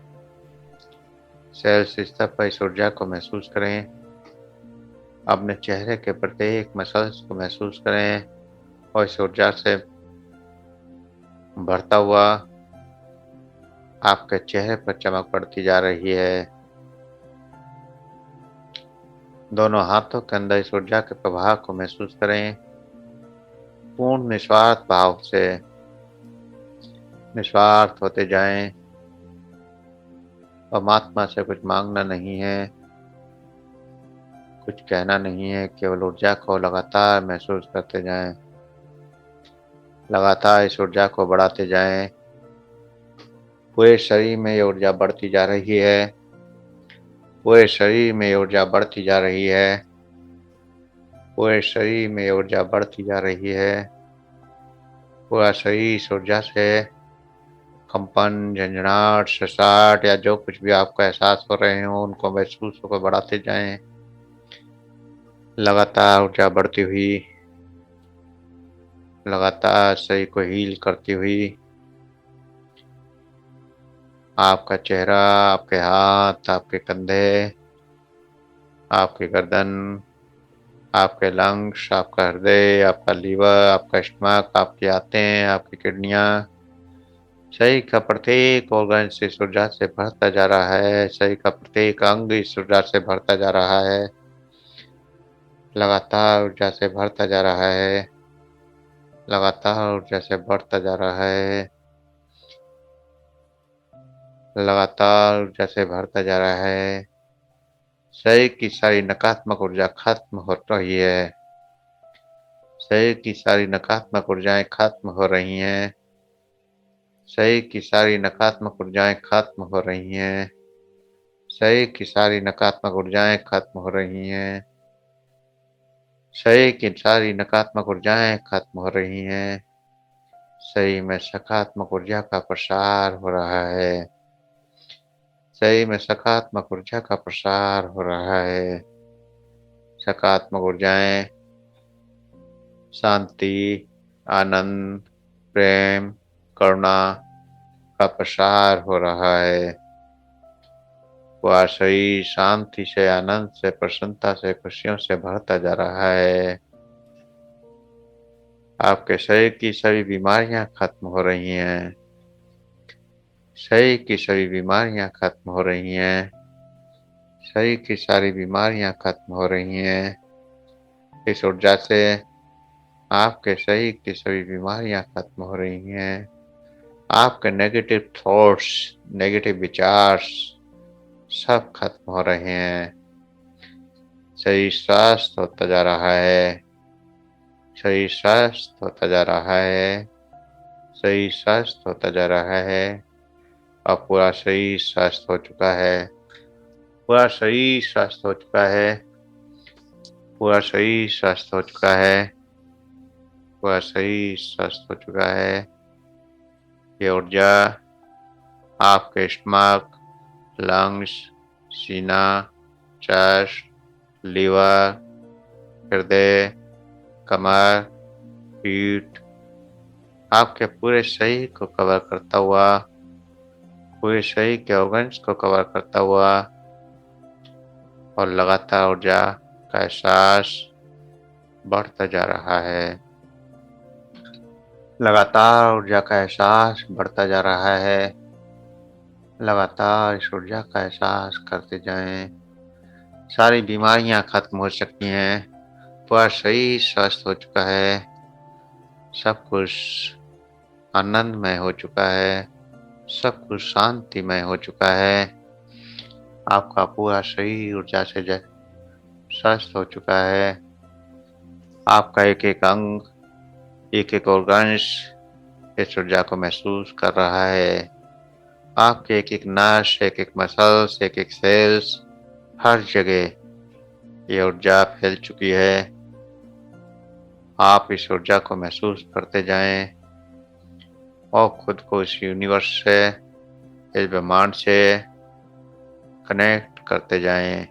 सेल्स स्तर पर इस ऊर्जा को महसूस करें। अपने चेहरे के प्रत्येक मसल्स को महसूस करें और इस ऊर्जा से भरता हुआ आपके चेहरे पर चमक बढ़ती जा रही है। दोनों हाथों के अंदर इस ऊर्जा के प्रभाव को महसूस करें। पूर्ण निस्वार्थ भाव से निस्वार्थ होते जाएं। परमात्मा से कुछ मांगना नहीं है, कुछ कहना नहीं है, केवल ऊर्जा को लगातार महसूस करते जाएं। लगातार इस ऊर्जा को बढ़ाते जाएं। पूरे शरीर में ये ऊर्जा बढ़ती जा रही है। पूरे शरीर में ये ऊर्जा बढ़ती जा रही है। पूरे शरीर में ये ऊर्जा बढ़ती जा रही है। पूरा शरीर इस ऊर्जा से कंपन, झंझनाहट, ससाहट या जो कुछ भी आपको एहसास हो रहे हो उनको महसूस होकर बढ़ाते जाएं। लगातार ऊर्जा बढ़ती हुई, लगातार शरीर को हील करती हुई। आपका चेहरा, आपके हाथ, आपके कंधे, आपकी गर्दन, आपके लंग्स, आपका हृदय, आपका लीवर, आपका स्टमक, आपकी आंतें, आपकी किडनियां, शरीर का प्रत्येक ऑर्गन इस ऊर्जा से भरता जा रहा है। शरीर का प्रत्येक अंग इस ऊर्जा से भरता जा रहा है। लगातार ऊर्जा से भरता जा रहा है। लगातार ऊर्जा से बढ़ता जा रहा है। लगातार ऊर्जा से भरता जा रहा है। शरीर की सारी नकारात्मक ऊर्जा खत्म हो रही है। शरीर की सारी नकारात्मक ऊर्जाएं खत्म हो रही हैं। शरीर की सारी नकारात्मक ऊर्जाएं खत्म हो रही हैं। शरीर की सारी नकारात्मक ऊर्जाएं खत्म हो रही हैं। शरीर की सारी नकारात्मक ऊर्जाएं खत्म हो रही हैं। शरीर में सकारात्मक ऊर्जा का प्रसार हो रहा है। शरीर में सकारात्मक ऊर्जा का प्रसार हो रहा है। सकारात्मक ऊर्जाएं शांति, आनंद, प्रेम, करुणा का प्रसार हो रहा है। वह शरीर शांति से, आनंद से, प्रसन्नता से, खुशियों से भरता जा रहा है। आपके शरीर की सभी बीमारियां खत्म हो रही हैं। शरीर की सभी बीमारियां खत्म हो रही हैं। शरीर की सारी बीमारियां खत्म हो रही हैं। इस ऊर्जा से आपके शरीर की सभी बीमारियां खत्म हो रही हैं। आपके नेगेटिव थॉट्स, नेगेटिव विचार सब खत्म हो रहे हैं। शरीर स्वस्थ होता जा रहा है। शरीर स्वस्थ होता जा रहा है, शरीर स्वस्थ होता जा रहा है और पूरा शरीर स्वस्थ हो चुका है, पूरा शरीर स्वस्थ हो चुका है, पूरा शरीर स्वस्थ हो चुका है, पूरा शरीर स्वस्थ हो चुका है। ये ऊर्जा आपके स्टमक, लंग्स, सीना, चेस्ट, लीवर, हृदय, कमर, पीठ, आपके पूरे शरीर को कवर करता हुआ, पूरे शरीर के ऑर्गन्स को कवर करता हुआ और लगातार ऊर्जा का एहसास बढ़ता जा रहा है। लगातार ऊर्जा का एहसास बढ़ता जा रहा है। लगातार इस ऊर्जा का एहसास करते जाएं। सारी बीमारियां खत्म हो सकती हैं। पूरा शरीर स्वस्थ हो चुका है। सब कुछ आनंदमय हो चुका है। सब कुछ शांतिमय हो चुका है। आपका पूरा शरीर ऊर्जा से स्वस्थ हो चुका है। आपका एक एक अंग, एक एक ऑर्गन्स इस ऊर्जा को महसूस कर रहा है। आपके एक एक नस, एक एक मसल्स, एक एक सेल्स, हर जगह ये ऊर्जा फैल चुकी है। आप इस ऊर्जा को महसूस करते जाएं और खुद को इस यूनिवर्स से, इस ब्रह्मांड से कनेक्ट करते जाएं।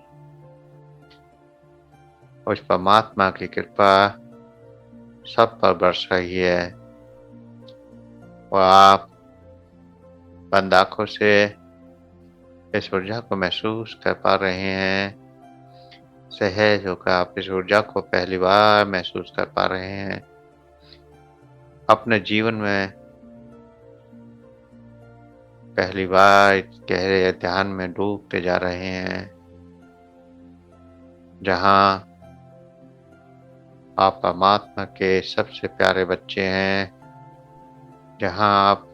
उस परमात्मा की कृपा सब पर बरस रही है और आप बंद आंखों से इस ऊर्जा को महसूस कर पा रहे हैं। सहज होकर आप इस ऊर्जा को पहली बार महसूस कर पा रहे हैं। अपने जीवन में पहली बार गहरे ध्यान में डूबते जा रहे हैं, जहां आप परमात्मा के सबसे प्यारे बच्चे हैं, जहां आप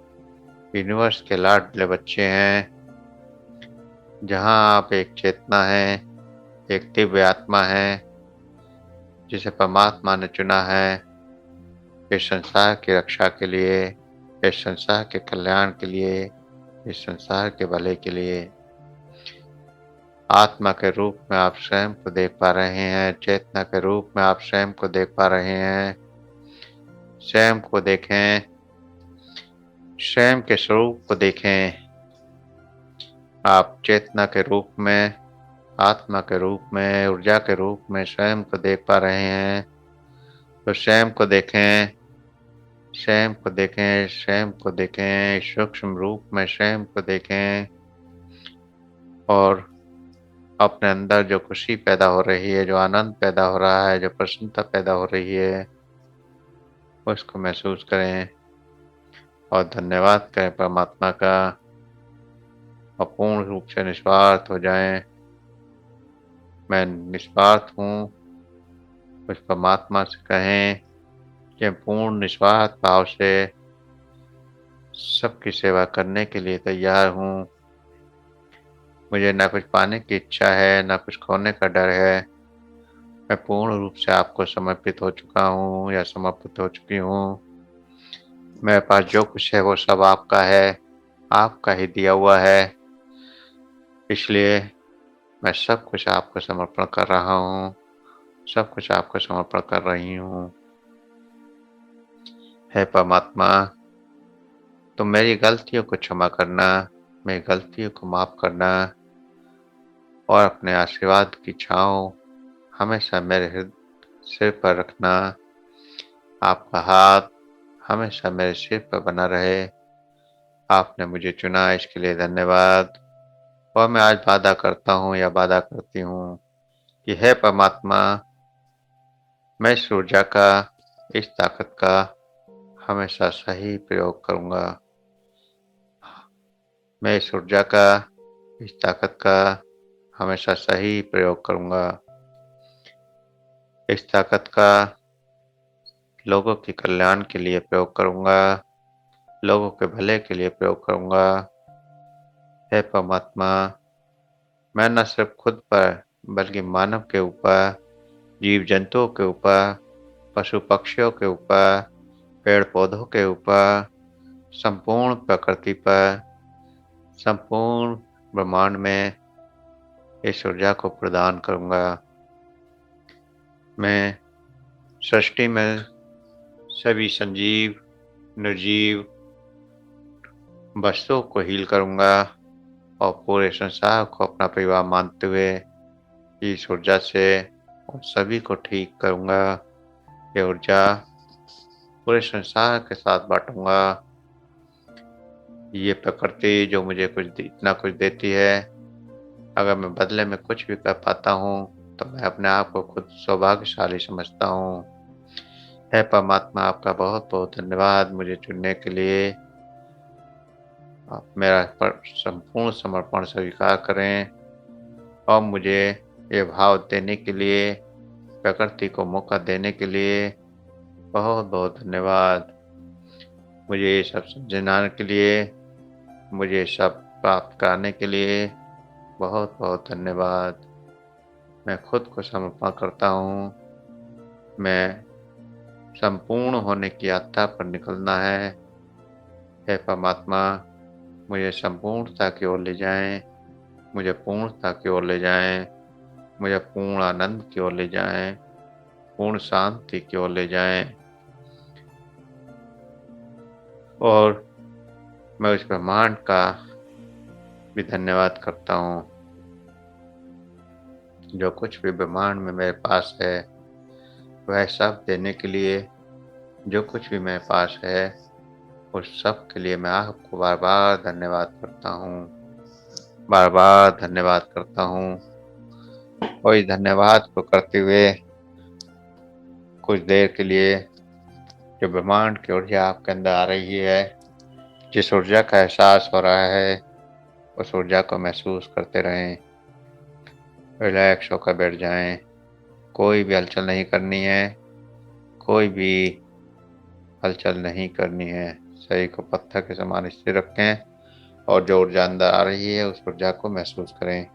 यूनिवर्स के लाडले बच्चे हैं, जहां आप एक चेतना हैं, एक दिव्य आत्मा है जिसे परमात्मा ने चुना है इस संसार की रक्षा के लिए, इस संसार के कल्याण के लिए, इस संसार के भले के लिए। आत्मा के रूप में आप स्वयं को देख पा रहे हैं। चेतना के रूप में आप स्वयं को देख पा रहे हैं। स्वयं को देखें, स्वयं के स्वरूप को देखें। आप चेतना के रूप में, आत्मा के रूप में, ऊर्जा के रूप में स्वयं को देख पा रहे हैं। तो स्वयं को देखें, स्वयं को देखें, स्वयं को देखें, सूक्ष्म रूप में स्वयं को देखें और अपने अंदर जो खुशी पैदा हो रही है, जो आनंद पैदा हो रहा है, जो प्रसन्नता पैदा हो रही है, उसको महसूस करें और धन्यवाद करें परमात्मा का और पूर्ण रूप से निस्वार्थ हो जाएं। मैं निस्वार्थ हूँ, उस परमात्मा से कहें कि पूर्ण निस्वार्थ भाव से सबकी सेवा करने के लिए तैयार हूँ। मुझे ना कुछ पाने की इच्छा है, ना कुछ खोने का डर है। मैं पूर्ण रूप से आपको समर्पित हो चुका हूँ या समर्पित हो चुकी हूँ। मेरे पास जो कुछ है वो सब आपका है, आपका ही दिया हुआ है। इसलिए मैं सब कुछ आपको समर्पण कर रहा हूँ, सब कुछ आपको समर्पण कर रही हूँ। हे परमात्मा, तुम मेरी गलतियों को क्षमा करना, मेरी गलतियों को माफ करना और अपने आशीर्वाद की छाँव हमेशा मेरे सिर पर रखना। आपका हाथ हमेशा मेरे सिर पर बना रहे। आपने मुझे चुना, इसके लिए धन्यवाद। और मैं आज वादा करता हूँ या वादा करती हूँ कि हे परमात्मा, मैं इस ऊर्जा का, इस ताकत का हमेशा सही प्रयोग करूँगा। मैं इस ऊर्जा का, इस ताकत का हमेशा सही प्रयोग करूँगा। इस ताकत का लोगों के कल्याण के लिए प्रयोग करूँगा, लोगों के भले के लिए प्रयोग करूँगा। हे परमात्मा, मैं न सिर्फ खुद पर बल्कि मानव के ऊपर, जीव जंतुओं के ऊपर पशु पक्षियों के ऊपर, पेड़ पौधों के ऊपर, संपूर्ण प्रकृति पर, संपूर्ण ब्रह्मांड में इस ऊर्जा को प्रदान करूँगा। मैं सृष्टि में सभी संजीव, निर्जीव वस्तुओं को हील करूँगा और पूरे संसार को अपना परिवार मानते हुए इस ऊर्जा से उन सभी को ठीक करूँगा। ये ऊर्जा पूरे संसार के साथ बाँटूँगा। ये प्रकृति जो मुझे इतना कुछ देती है, अगर मैं बदले में कुछ भी कर पाता हूँ, तो मैं अपने आप को खुद सौभाग्यशाली समझता हूँ। हे परमात्मा, आपका बहुत-बहुत धन्यवाद मुझे चुनने के लिए। आप मेरा संपूर्ण समर्पण स्वीकार करें और मुझे ये भाव देने के लिए, प्रकृति को मौका देने के लिए बहुत-बहुत धन्यवाद। मुझे ये सब समझाने के लिए, मुझे ये सब प्राप्त कराने के लिए बहुत-बहुत धन्यवाद। मैं खुद को समर्पण करता हूँ। मैं संपूर्ण होने की यात्रा पर निकलना है। हे परमात्मा, मुझे संपूर्णता की ओर ले जाएँ, मुझे पूर्णता की ओर ले जाएँ, मुझे पूर्ण आनंद की ओर ले जाएँ, पूर्ण शांति की ओर ले जाएँ। और मैं उस ब्रह्मांड का भी धन्यवाद करता हूँ, जो कुछ भी ब्रह्मांड में मेरे पास है, वह सब देने के लिए, जो कुछ भी मेरे पास है, उस सब के लिए मैं आपको बार-बार धन्यवाद करता हूँ, बार-बार धन्यवाद करता हूँ। और इस धन्यवाद को करते हुए कुछ देर के लिए जो ब्रह्मांड की ऊर्जा आपके अंदर आ रही है, जिस ऊर्जा का एहसास हो रहा है, उस ऊर्जा को महसूस करते रहें। रिलैक्स होकर बैठ जाएँ। कोई भी हलचल नहीं करनी है, कोई भी हलचल नहीं करनी है। शरीर को पत्थर के समान स्थिर रखें और जो ऊर्जा अंदर आ रही है, उस ऊर्जा को महसूस करें।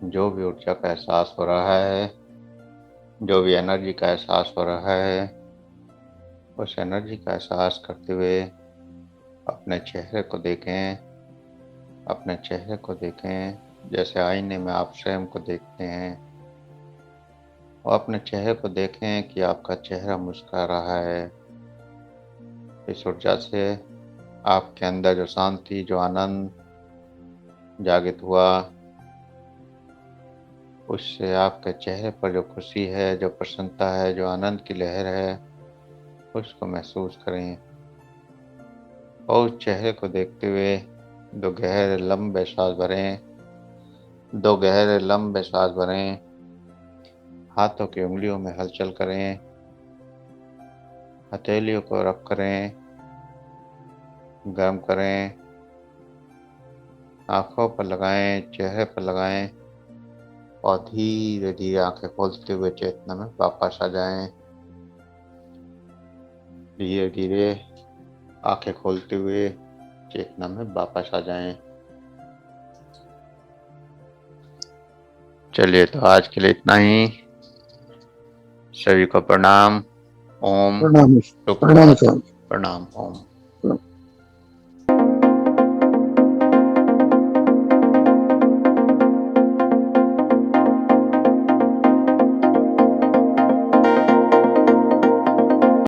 जो भी ऊर्जा का एहसास हो रहा है, जो भी एनर्जी का एहसास हो रहा है, उस एनर्जी का एहसास करते हुए अपने चेहरे को देखें। अपने चेहरे को देखें जैसे आईने में आप स्वयं को देखते हैं, और अपने चेहरे को देखें कि आपका चेहरा मुस्कुरा रहा है। इस ऊर्जा से आपके अंदर जो शांति, जो आनंद जागृत हुआ, उससे आपके चेहरे पर जो खुशी है, जो प्रसन्नता है, जो आनंद की लहर है, उसको महसूस करें। और उस चेहरे को देखते हुए 2 गहरे लंबे सांस भरें। 2 गहरे लंबे सांस भरें। हाथों की उंगलियों में हलचल करें। हथेलियों को रब करें, गर्म करें। आँखों पर लगाएँ, चेहरे पर लगाएँ और धीरे-धीरे आँखें खोलते हुए चेतना में वापस आ जाएँ। धीरे-धीरे आँखें खोलते हुए चेतना में वापस आ जाएँ। चलिए, तो आज के लिए इतना ही। सभी को प्रणाम। ओम प्रणाम। प्रणाम सुप्रभात। स्वामी। प्रणाम। ओम।